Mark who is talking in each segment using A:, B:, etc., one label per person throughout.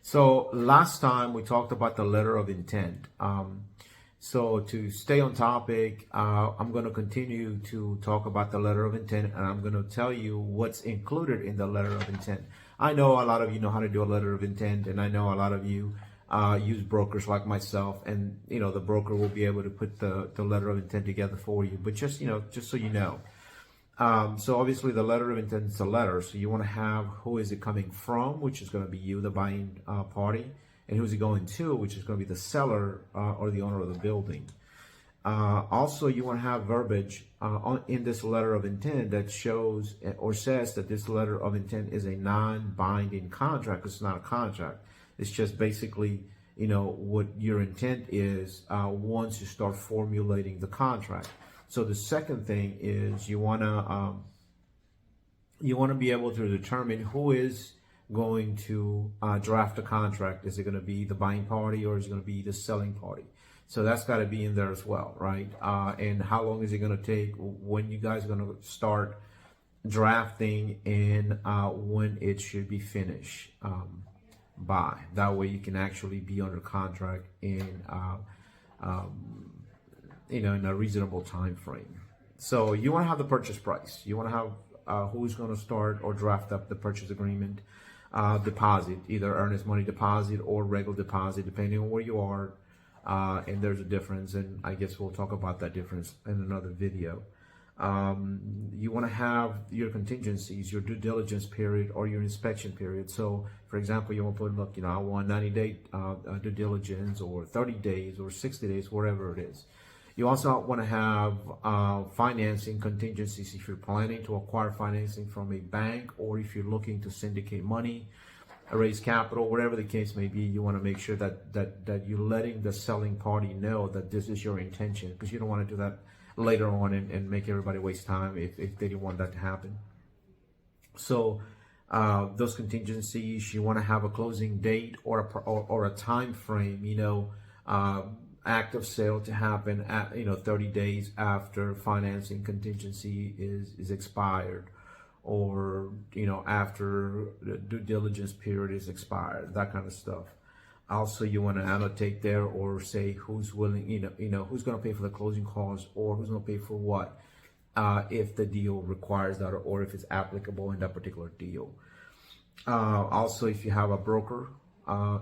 A: So last time we talked about the letter of intent. So to stay on topic, I'm going to continue to talk about the letter of intent, and I'm going to tell you what's included in the letter of intent. I know a lot of you know how to do a letter of intent, and I know a lot of you use brokers like myself, and the broker will be able to put the letter of intent together for you. But just so you know. So obviously the letter of intent is a letter. So you want to have who is it coming from, which is going to be you, the buying party, and who's it going to, which is going to be the seller or the owner of the building. Also, you want to have verbiage in this letter of intent that shows or says that this letter of intent is a non-binding contract. It's not a contract. It's just basically, what your intent is once you start formulating the contract. So the second thing is you want to be able to determine who is going to draft a contract. Is it going to be the buying party or is it going to be the selling party? So that's got to be in there as well, right? And how long is it going to take? When you guys are going to start drafting, and when it should be finished by. That way you can actually be under contract in in a reasonable time frame. So you want to have the purchase price. You want to have who's going to start or draft up the purchase agreement, deposit, either earnest money deposit or regular deposit, depending on where you are. And there's a difference, and I guess we'll talk about that difference in another video. You want to have your contingencies, your due diligence period or your inspection period. So for example, you want to put, look, I want 90-day due diligence, or 30 days or 60 days, whatever it is. You also want to have financing contingencies if you're planning to acquire financing from a bank, or if you're looking to syndicate money, raise capital, whatever the case may be. You want to make sure that you're letting the selling party know that this is your intention, because you don't want to do that later on and make everybody waste time if they didn't want that to happen. So those contingencies, you want to have a closing date or a time frame, act of sale to happen at 30 days after financing contingency is expired, or after the due diligence period is expired, that kind of stuff. Also, you want to annotate there or say who's willing, who's going to pay for the closing costs, or who's going to pay for what, if the deal requires that, or if it's applicable in that particular deal. Also, if you have a broker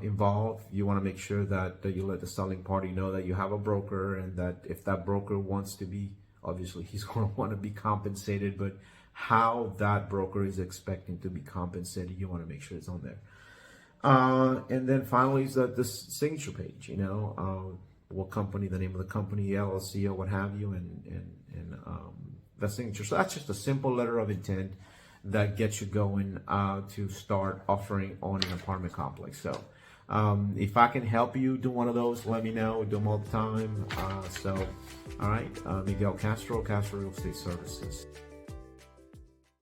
A: involved, you want to make sure that you let the selling party know that you have a broker, and that if that broker wants to be, obviously he's going to want to be compensated, but how that broker is expecting to be compensated, you want to make sure it's on there. And then finally is the signature page, what company, the name of the company, LLC or what have you, and the signature. So that's just a simple letter of intent that gets you going to start offering on an apartment complex. So if I can help you do one of those, let me know. We do them all the time. All right, Miguel Castro Real Estate Services.